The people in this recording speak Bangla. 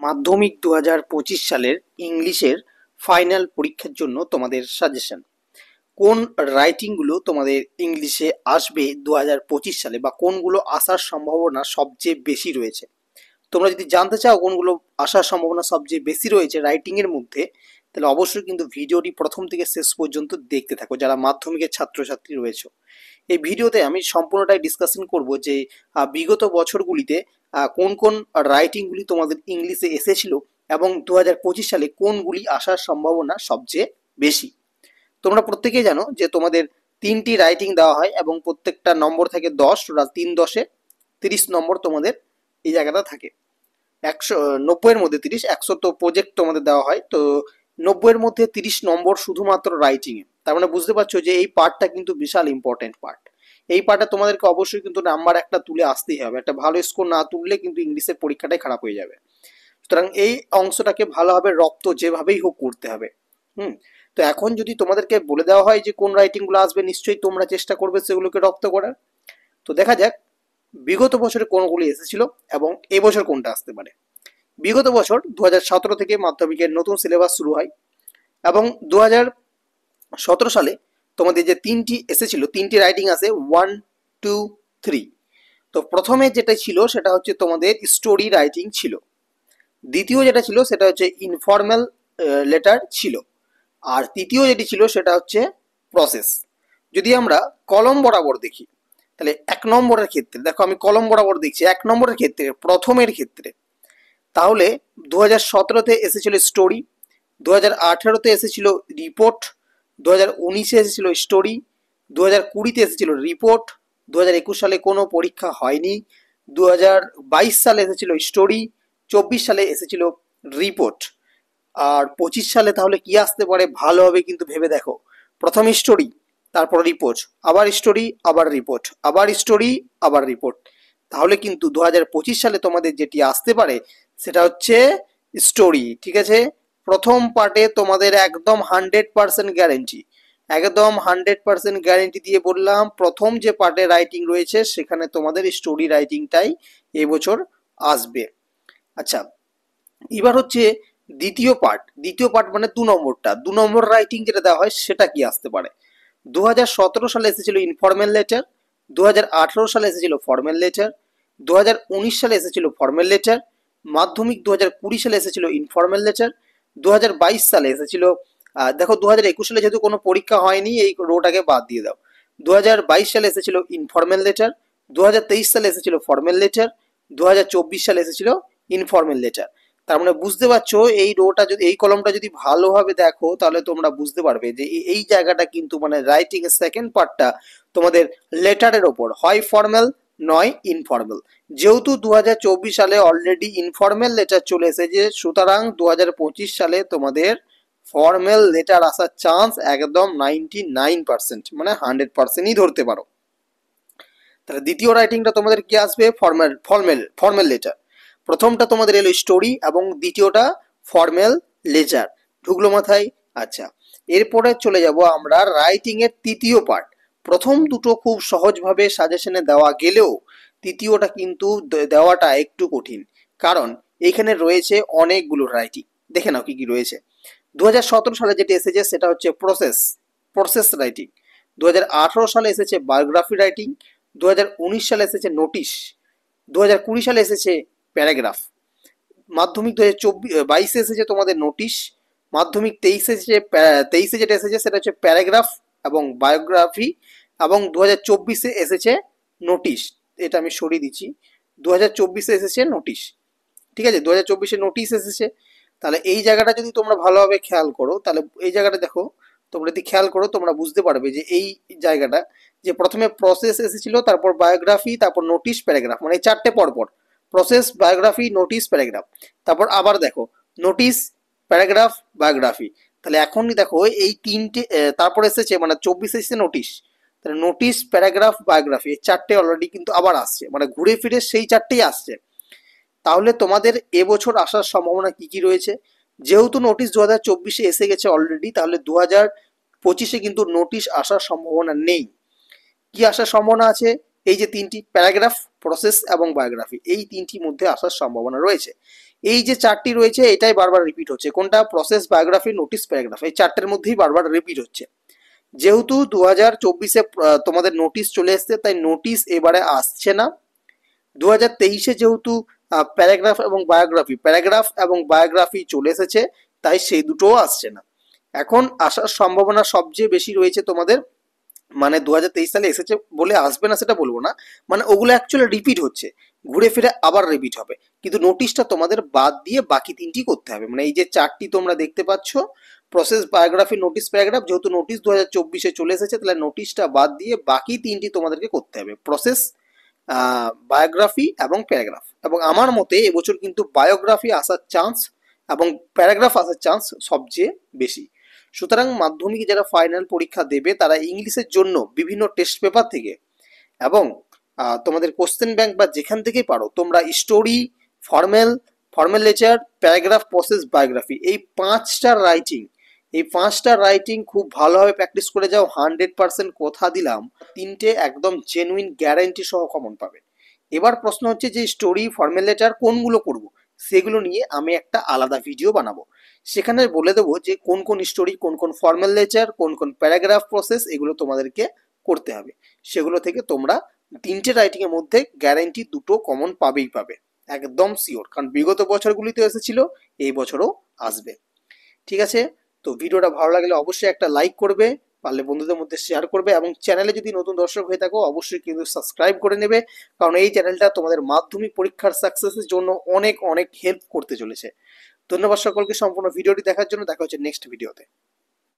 মাধ্যমিক 2025 সালের ইংলিশের ফাইনাল পরীক্ষার জন্য তোমাদের সাজেশন। কোন রাইটিংগুলো তোমাদের ইংলিশে আসবে 2025 সালে বা কোনগুলো আসার সম্ভাবনা সবচেয়ে বেশি রয়েছে। তোমরা যদি জানতে চাও কোনগুলো আসার সম্ভাবনা সবচেয়ে বেশি রয়েছে রাইটিংয়ের মধ্যে, তাহলে অবশ্যই কিন্তু ভিডিওটি প্রথম থেকে শেষ পর্যন্ত দেখতে থাকো যারা মাধ্যমিকের ছাত্রছাত্রী রয়েছে। এই ভিডিওতে আমি সম্পূর্ণটাই ডিসকাশন করব যে বিগত বছরগুলিতে কোন কোন রাইটিংগুলি তোমাদের ইংলিশে এসেছিল এবং 2025 সালে কোনগুলি আসার সম্ভাবনা সবচেয়ে বেশি। তোমরা প্রত্যেকেই জানো যে তোমাদের 3টি রাইটিং দেওয়া হয় এবং প্রত্যেকটা নম্বর থাকে 10, 3 10-এ 30 নম্বর তোমাদের এই জায়গাটা থাকে। 90-এর মধ্যে 30, 100 তো প্রজেক্ট তোমাদের দেওয়া হয়, তো 90-এর মধ্যে 30 নম্বর শুধুমাত্র রাইটিংয়ে। তার মানে বুঝতে পারছো যে এই পার্টটা কিন্তু বিশাল ইম্পর্টেন্ট পার্ট। এই পার্টে তোমাদেরকে অবশ্যই কিন্তু নাম্বার একটা তুলে আসতেই হবে। একটা ভালো স্কোর না তুললে কিন্তু ইংলিশের পরীক্ষাটাই খারাপ হয়ে যাবে। সুতরাং এই অংশটাকে ভালোভাবে রপ্ত যেভাবেই হোক করতে হবে। তো এখন যদি তোমাদেরকে বলে দেওয়া হয় যে কোন রাইটিংগুলো আসবে, নিশ্চয়ই তোমরা চেষ্টা করবে সেগুলোকে রপ্ত করার। তো দেখা যাক বিগত বছরে কোনগুলি এসেছিল এবং এবছর কোনটা আসতে পারে। বিগত বছর 2017 থেকে মাধ্যমিকের নতুন সিলেবাস শুরু হয় এবং 2017 সালে তোমাদের যে 3টি এসেছিল, 3টি রাইটিং আসে 1, 2, 3। তো প্রথমে যেটা ছিল সেটা হচ্ছে তোমাদের স্টোরি রাইটিং ছিল। দ্বিতীয় যেটা ছিল সেটা হচ্ছে ইনফর্মাল লেটার ছিল। আর তৃতীয় যেটি ছিল সেটা হচ্ছে প্রসেস। যদি আমরা কলম বরাবর দেখি তাহলে 1 নম্বরের ক্ষেত্রে, দেখো আমি কলম বরাবর দেখছি, 1 নম্বরের ক্ষেত্রে প্রথমের ক্ষেত্রে তাহলে 2017-তে এসেছিল স্টোরি, 2018-তে এসেছিল রিপোর্ট, 2019-এ এসেছিল স্টোরি, 2020-তে এসেছিল রিপোর্ট, 2021 সালে কোনো পরীক্ষা হয়নি, 2022 সালে এসেছিল স্টোরি, 24 সালে এসেছিল রিপোর্ট। আর 25 সালে তাহলে কি আসতে পারে ভালোভাবে কিন্তু ভেবে দেখো। প্রথম স্টোরি, তারপর রিপোর্ট, আবার স্টোরি, আবার রিপোর্ট, আবার স্টোরি, আবার রিপোর্ট। তাহলে কিন্তু 2025 সালে তোমাদের যেটি আসতে পারে সেটা হচ্ছে স্টোরি। ঠিক আছে, প্রথম পার্টে তোমাদের একদম 100% গ্যারেন্টি, একদম 100% গ্যারেন্টি দিয়ে বললাম প্রথম যে পার্টে রাইটিং রয়েছে সেখানে তোমাদের স্টোরি রাইটিংটাই এবছর আসবে। আচ্ছা, এবার হচ্ছে দ্বিতীয় পার্ট মানে 2 নম্বরটা, 2 নম্বর রাইটিং যেটা দেওয়া হয় সেটা কি আসতে পারে। 2017 সালে এসেছিল ইনফর্মাল লেটার, 2018 সালে এসেছিল ফর্মাল লেটার, 2019 সালে এসেছিল ফর্মাল লেটার, মাধ্যমিক 2020 সালে এসেছিল ইনফর্মাল লেটার, 2022 সালে এসেছিল দেখো 2021 সালে যেহেতু কোনো পরীক্ষা হয়নি এই রোটাকে বাদ দিয়ে দাও। 2022 সালে এসেছিল ইনফর্মাল লেটার, 2023 সালে এসেছিল ফর্মাল লেটার, 2024 সালে এসেছিল ইনফর্মাল লেটার। তার মানে বুঝতে পারছো এই রোটা যদি, এই কলমটা যদি ভালোভাবে দেখো তাহলে তোমরা বুঝতে পারবে যে এই জায়গাটা কিন্তু মানে রাইটিং এর সেকেন্ড পার্টটা তোমাদের লেটারের ওপর, হয় ফর্মাল নয় ইনফর্মাল। যেহেতু 2024 সালে অলরেডি ইনফর্মাল লেটার চলে এসেছে, সুতরাং 2025 সালে তোমাদের ফর্মাল লেটার আসার চান্স একদম 99%, মানে 100%ই ধরতে পারো। তাহলে দ্বিতীয় রাইটিংটা তোমাদের কি আসবে? Formal letter. প্রথমটা তোমাদের এলো স্টোরি এবং দ্বিতীয়টা ফর্মাল লেটার। ঢুকলো মাথায়? আচ্ছা, এরপরে চলে যাব আমরা রাইটিং এর তৃতীয় পার্ট। প্রথম দুটো খুব সহজভাবে সাজেশনে দেওয়া গেলেও তৃতীয়টা কিন্তু দেওয়াটা একটু কঠিন, কারণ এখানে রয়েছে অনেকগুলো রাইটিং। দেখে নাও কি কি রয়েছে। 2017 সালে যেটা এসেছে সেটা হচ্ছে প্রসেস রাইটিং। 2018 সালে এসেছে বায়োগ্রাফি রাইটিং, 2019 সালে এসেছে নোটিশ, 2020 সালে এসেছে প্যারাগ্রাফ। মাধ্যমিক 2022 এসেছে তোমাদের নোটিশ, মাধ্যমিক 23 যেটা এসেছে সেটা হচ্ছে প্যারাগ্রাফ এবং বায়োগ্রাফি, এবং 2024 এসেছে নোটিশ। এটা আমি সরিয়ে দিচ্ছি, 2024 এসেছে নোটিশ। ঠিক আছে, 2024 নোটিশ এসেছে। তাহলে এই জায়গাটা যদি তোমরা ভালোভাবে খেয়াল করো, তাহলে এই জায়গাটা দেখো, তোমরা যদি খেয়াল করো তোমরা বুঝতে পারবে যে এই জায়গাটা যে প্রথমে প্রসেস এসেছিল, তারপর বায়োগ্রাফি, তারপর নোটিশ, প্যারাগ্রাফ, মানে এই চারটে পরপর প্রসেস, বায়োগ্রাফি, নোটিশ, প্যারাগ্রাফ। তারপর আবার দেখো নোটিশ, প্যারাগ্রাফ, বায়োগ্রাফি। তাহলে এখনই দেখো এই তিনটে, তারপর এসেছে মানে 24 এসেছে নোটিশ। তাহলে নোটিশ, প্যারাগ্রাফ, বায়োগ্রাফি এই চারটে অলরেডি কিন্তু আবার আসছে, মানে ঘুরে ফিরে সেই চারটেই আসছে। তাহলে তোমাদের এবছর আসার সম্ভাবনা কি কি রয়েছে? যেহেতু নোটিশ 2024 এসে গেছে অলরেডি, তাহলে 2025 কিন্তু নোটিশ আসার সম্ভাবনা নেই। কি আসার সম্ভাবনা আছে? এই যে তিনটি, প্যারাগ্রাফ, প্রসেস এবং বায়োগ্রাফি, এই তিনটির মধ্যে আসার সম্ভাবনা রয়েছে। এই যে চারটি রয়েছে এটাই বারবার রিপিট হচ্ছে, কোনটা? প্রসেস, বায়োগ্রাফি, নোটিশ, প্যারাগ্রাফ, এই চারটের মধ্যেই বারবার রিপিট হচ্ছে। যেহেতু 2024-এ তোমাদের নোটিশ চলে এসছে, তাই নোটিশ এবারে আসছে না। 2023-এ যেহেতু প্যারাগ্রাফ এবং বায়োগ্রাফি চলে এসেছে, তাই সেই দুটোও আসছে না। এখন আসার সম্ভাবনা সবচেয়ে বেশি রয়েছে তোমাদের, মানে 2023 সালে এসেছে বলে আসবে না সেটা বলবো না, মানে ওগুলো অ্যাকচুয়ালি রিপিট হচ্ছে, ঘুরে ফিরে আবার রিপিট হবে, কিন্তু নোটিশটা তোমাদের বাদ দিয়ে বাকি তিনটি করতে হবে। মানে এই যে চারটি তোমরা দেখতে পাচ্ছ, প্রসেস, বায়োগ্রাফি, নোটিশ, প্যারাগ্রাফ, যেহেতু নোটিশ 2024-এ চলে এসেছে, তাহলে নোটিশটা বাদ দিয়ে বাকি তিনটি তোমাদেরকে করতে হবে, প্রসেস, বায়োগ্রাফি এবং প্যারাগ্রাফ। এবং আমার মতে এবছর কিন্তু বায়োগ্রাফি আসার চান্স এবং প্যারাগ্রাফ আসার চান্স সবচেয়ে বেশি। সুতরাং মাধ্যমিক যারা ফাইনাল পরীক্ষা দেবে তারা ইংলিশের জন্য বিভিন্ন টেস্ট পেপার থেকে এবং তোমাদের কোশ্চেন ব্যাংক বা যেখান থেকেই পারো তোমরা story, formal Letcher, paragraph, process, biography, এই পাঁচটা রাইটিং খুব ভালোভাবে প্র্যাকটিস করে যাও। 100% কথা দিলাম, তিনটে একদম জেনুইন গ্যারান্টি সহ কমন পাবে। এবার প্রশ্ন হচ্ছে যে স্টোরি, ফর্মাল লেটার কোনগুলো করব, সেগুলো নিয়ে আমি একটা আলাদা ভিডিও বানাবো। সেখানে বলে দেবো যে কোন কোন স্টোরি, কোন কোন ফর্মাল লেটার, কোন কোন প্যারাগ্রাফ, প্রসেস এগুলো তোমাদেরকে করতে হবে। সেগুলো থেকে তোমরা তিনটে রাইটিং এর মধ্যে গ্যারান্টি দুটো কমন পাবেই পাবে, একদম শিওর, কারণ বিগত বছরগুলিতে এসেছিল, এই বছরও আসবে। ঠিক আছে, তো ভিডিওটা ভালো লাগলে অবশ্যই একটা লাইক করবে, পারলে বন্ধুদের মধ্যে শেয়ার করবে, এবং চ্যানেলে যদি নতুন দর্শক হয়ে থাকো অবশ্যই কিন্তু সাবস্ক্রাইব করে নেবে, কারণ এই চ্যানেলটা তোমাদের মাধ্যমিক পরীক্ষার সাকসেসের জন্য অনেক অনেক হেল্প করতে চলেছে। ধন্যবাদ সকলকে সম্পূর্ণ ভিডিওটি দেখার জন্য। দেখা হচ্ছে নেক্সট ভিডিওতে।